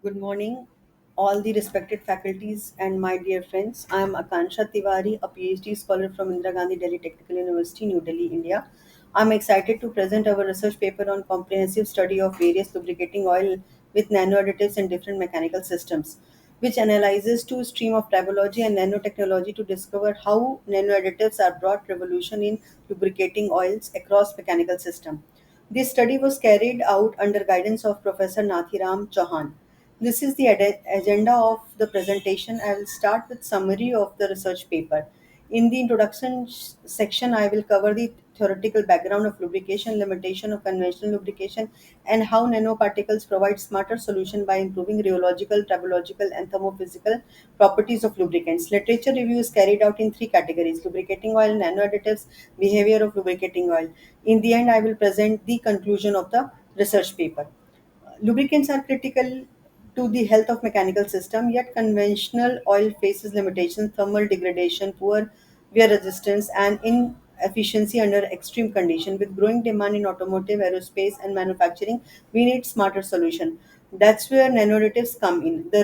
Good morning, all the respected faculties and my dear friends. I am Akansha Tiwari, a PhD scholar from Indira Gandhi Delhi Technical University, New Delhi, India. I am excited to present our research paper on comprehensive study of various lubricating oil with nano additives and different mechanical systems, which analyzes two stream of tribology and nanotechnology to discover how nano additives are brought revolution in lubricating oils across mechanical system. This study was carried out under guidance of Professor Nathiram Chauhan. This is the agenda of the presentation. I will start with summary of the research paper. In the introduction section, I will cover the theoretical background of lubrication, limitation of conventional lubrication, and how nanoparticles provide smarter solution by improving rheological, tribological, and thermophysical properties of lubricants. Literature review is carried out in three categories: lubricating oil, nano additives, behavior of lubricating oil. In the end, I will present the conclusion of the research paper. Lubricants are critical to the health of mechanical system, yet conventional oil faces limitations, thermal degradation, poor wear resistance, and inefficiency under extreme condition. With growing demand in automotive, aerospace, and manufacturing, we need smarter solution. That's where nanoadditives come in. The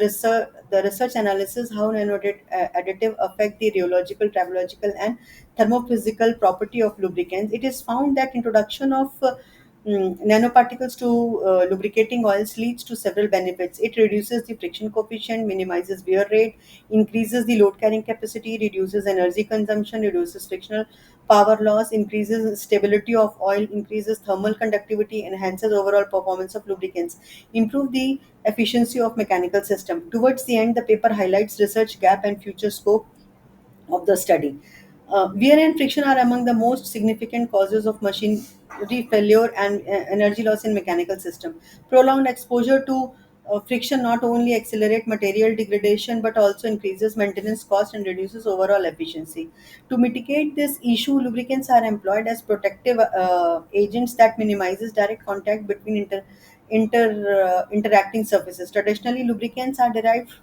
research analysis how additive affect the rheological, tribological, and thermophysical property of lubricants. It is found that introduction of nanoparticles to lubricating oils leads to several benefits. It reduces the friction coefficient, minimizes wear rate, increases the load carrying capacity, reduces energy consumption, reduces frictional power loss, increases stability of oil, increases thermal conductivity, enhances overall performance of lubricants, improve the efficiency of mechanical system. Towards the end, the paper highlights research gap and future scope of the study. Wear and friction are among the most significant causes of machinery failure and energy loss in mechanical system. Prolonged exposure to friction not only accelerate material degradation but also increases maintenance cost and reduces overall efficiency. To mitigate this issue, lubricants are employed as protective agents that minimizes direct contact between interacting surfaces. Traditionally, lubricants are derived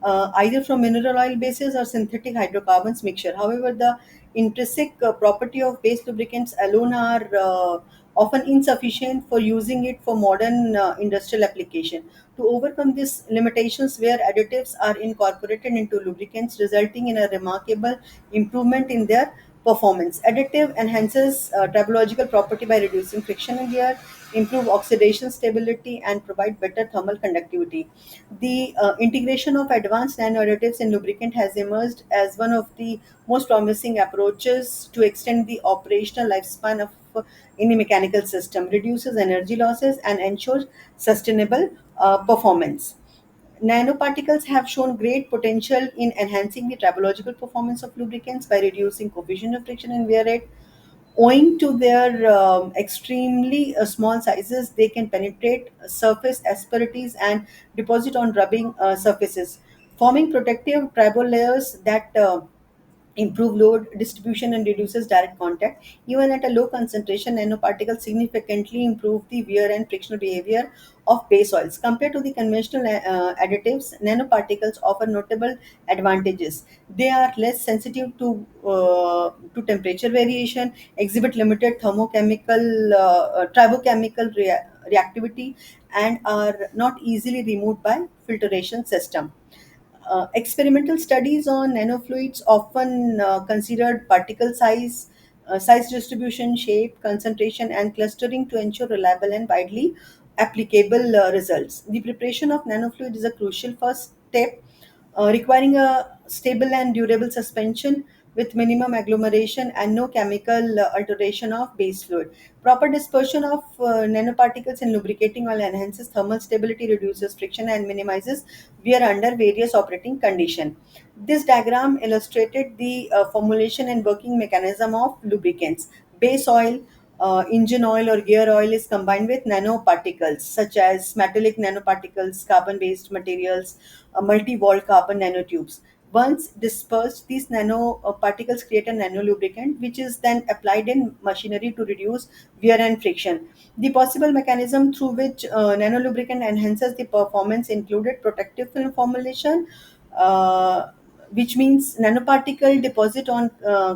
either from mineral oil bases or synthetic hydrocarbons mixture. However, the intrinsic property of base lubricants alone are often insufficient for using it for modern industrial application. To overcome these limitations, where additives are incorporated into lubricants, resulting in a remarkable improvement in their performance. Additive enhances tribological property by reducing friction in the air, improve oxidation stability, and provide better thermal conductivity. The integration of advanced nanoadditives in lubricant has emerged as one of the most promising approaches to extend the operational lifespan of any mechanical system, reduces energy losses, and ensures sustainable performance. Nanoparticles have shown great potential in enhancing the tribological performance of lubricants by reducing coefficient of friction and wear rate. Owing to their extremely small sizes, they can penetrate surface asperities and deposit on rubbing surfaces, forming protective tribal layers that improve load distribution and reduces direct contact. Even at a low concentration, nanoparticles significantly improve the wear and frictional behavior of base oils. Compared to the conventional additives, nanoparticles offer notable advantages. They are less sensitive to temperature variation, exhibit limited thermochemical, tribochemical reactivity, and are not easily removed by filtration system. Experimental studies on nanofluids often considered particle size, size distribution, shape, concentration, and clustering to ensure reliable and widely applicable results. The preparation of nanofluid is a crucial first step, requiring a stable and durable suspension with minimum agglomeration and no chemical alteration of base fluid. Proper dispersion of nanoparticles in lubricating oil enhances thermal stability, reduces friction, and minimizes wear under various operating conditions. This diagram illustrated the formulation and working mechanism of lubricants. Base oil, engine oil or gear oil is combined with nanoparticles such as metallic nanoparticles, carbon-based materials, multi-walled carbon nanotubes. Once dispersed, these nanoparticles create a nanolubricant, which is then applied in machinery to reduce wear and friction. The possible mechanism through which nanolubricant enhances the performance included protective film formulation, uh, which means nanoparticle deposit on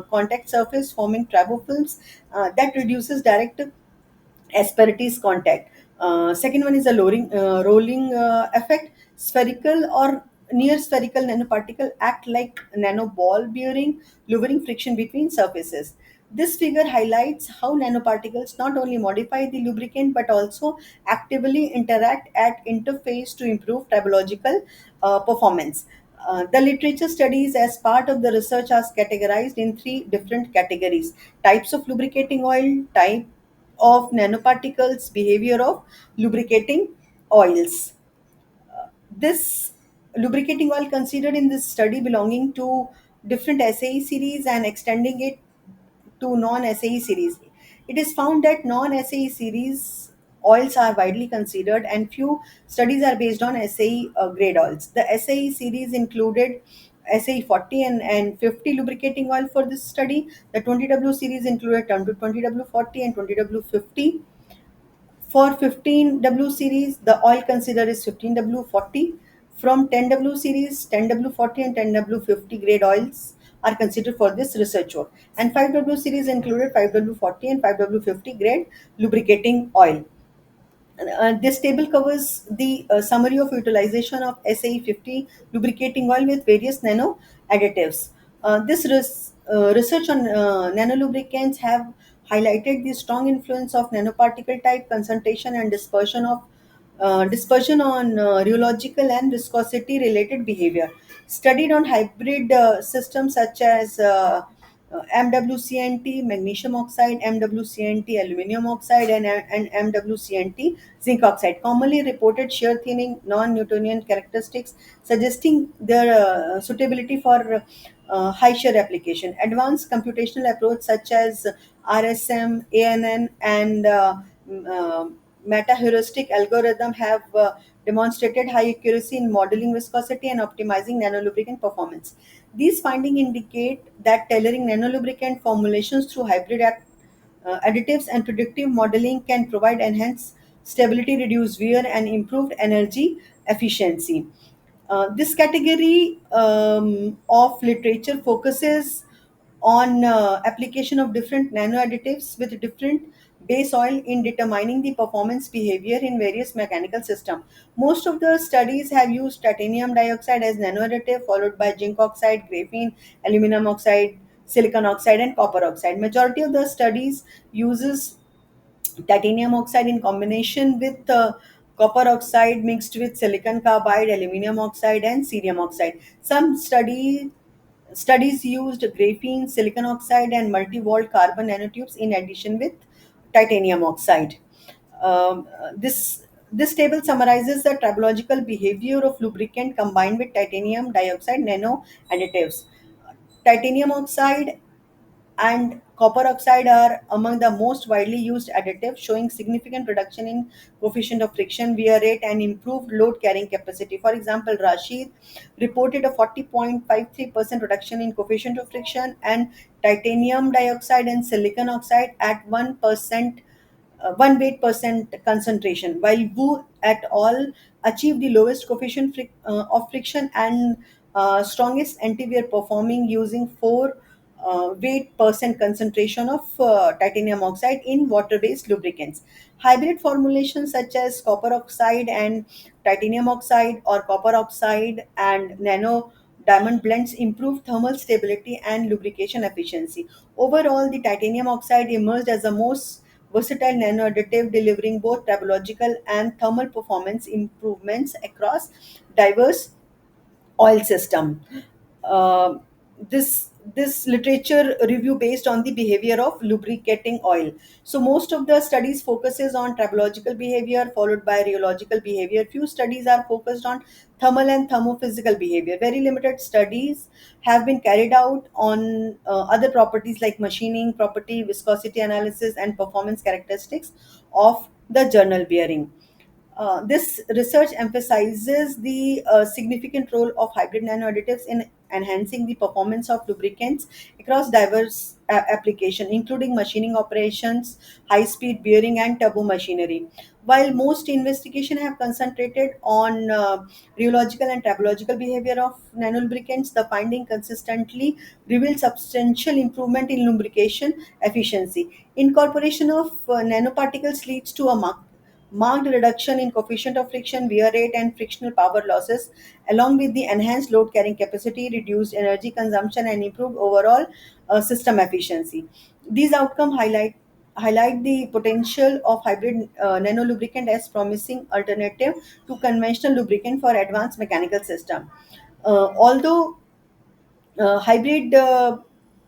contact surface forming tribofilms that reduces direct asperities contact. Second one is the rolling effect. Spherical or near spherical nanoparticle act like nanoball bearing, lowering friction between surfaces. This figure highlights how nanoparticles not only modify the lubricant but also actively interact at interface to improve tribological performance. The literature studies as part of the research are categorized in three different categories: types of lubricating oil, type of nanoparticles, behavior of lubricating oils. This lubricating oil considered in this study belonging to different SAE series and extending it to non-SAE series. It is found that non-SAE series oils are widely considered and few studies are based on SAE grade oils. The SAE series included SAE 40 and 50 lubricating oil for this study. The 20W series included 20W40 and 20W50. For 15W series, the oil considered is 15W40. From 10W series, 10W40 and 10W50 grade oils are considered for this research work. And 5W series included 5W40 and 5W50 grade lubricating oil. This table covers the summary of utilization of SAE 50 lubricating oil with various nano additives. Research on nanolubricants have highlighted the strong influence of nanoparticle type, concentration, and dispersion on rheological and viscosity related behavior. Studied on hybrid systems such as MWCNT, magnesium oxide, MWCNT, aluminum oxide, and MWCNT, zinc oxide, commonly reported shear thinning, non-Newtonian characteristics, suggesting their suitability for high shear application. Advanced computational approach such as RSM, ANN, and meta-heuristic algorithm have demonstrated high accuracy in modeling viscosity and optimizing nanolubricant performance. These findings indicate that tailoring nanolubricant formulations through additives and predictive modeling can provide enhanced stability, reduced wear, and improved energy efficiency. This category of literature focuses on application of different nano additives with different base oil in determining the performance behavior in various mechanical systems. Most of the studies have used titanium dioxide as nano additive, followed by zinc oxide, graphene, aluminum oxide, silicon oxide, and copper oxide. Majority of the studies uses titanium oxide in combination with copper oxide mixed with silicon carbide, aluminum oxide, and cerium oxide. Studies used graphene, silicon oxide, and multi-walled carbon nanotubes in addition with titanium oxide. Um, this this table summarizes the tribological behavior of lubricant combined with titanium dioxide nano additives. Titanium oxide and copper oxide are among the most widely used additives, showing significant reduction in coefficient of friction, wear rate, and improved load carrying capacity. For example, Rashid reported a 40.53% reduction in coefficient of friction, and titanium dioxide and silicon oxide at 1%, 1 weight percent concentration, while Wu et al. Achieved the lowest coefficient of friction and strongest anti-wear performing using 4 weight percent concentration of titanium oxide in water-based lubricants. Hybrid formulations such as copper oxide and titanium oxide or copper oxide and nano diamond blends improve thermal stability and lubrication efficiency. Overall, the titanium oxide emerged as the most versatile nano additive, delivering both tribological and thermal performance improvements across diverse oil system. Uh, this literature review based on the behavior of lubricating oil. So most of the studies focuses on tribological behavior followed by rheological behavior. Few studies are focused on thermal and thermophysical behavior. Very limited studies have been carried out on other properties like machining property, viscosity analysis, and performance characteristics of the journal bearing. This research emphasizes the significant role of hybrid nanoadditives in enhancing the performance of lubricants across diverse applications, including machining operations, high-speed bearing, and turbo machinery. While most investigations have concentrated on rheological and tribological behavior of nanolubricants, the finding consistently reveal substantial improvement in lubrication efficiency. Incorporation of nanoparticles leads to a marked reduction in coefficient of friction, wear rate, and frictional power losses, along with the enhanced load carrying capacity, reduced energy consumption, and improved overall system efficiency. These outcomes highlight the potential of hybrid nano lubricant as promising alternative to conventional lubricant for advanced mechanical system. Although hybrid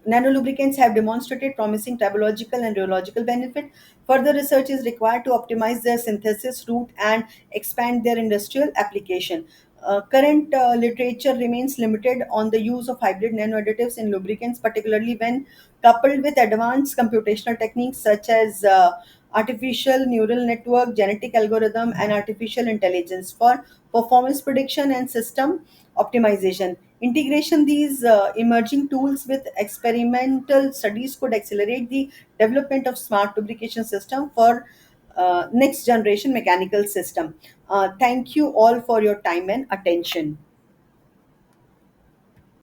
nanolubricants have demonstrated promising tribological and rheological benefit. Further research is required to optimize their synthesis route and expand their industrial application. Current literature remains limited on the use of hybrid nanoadditives in lubricants, particularly when coupled with advanced computational techniques such as artificial neural network, genetic algorithm, and artificial intelligence for performance prediction and system optimization. Integration these emerging tools with experimental studies could accelerate the development of smart lubrication system for next generation mechanical system. Thank you all for your time and attention.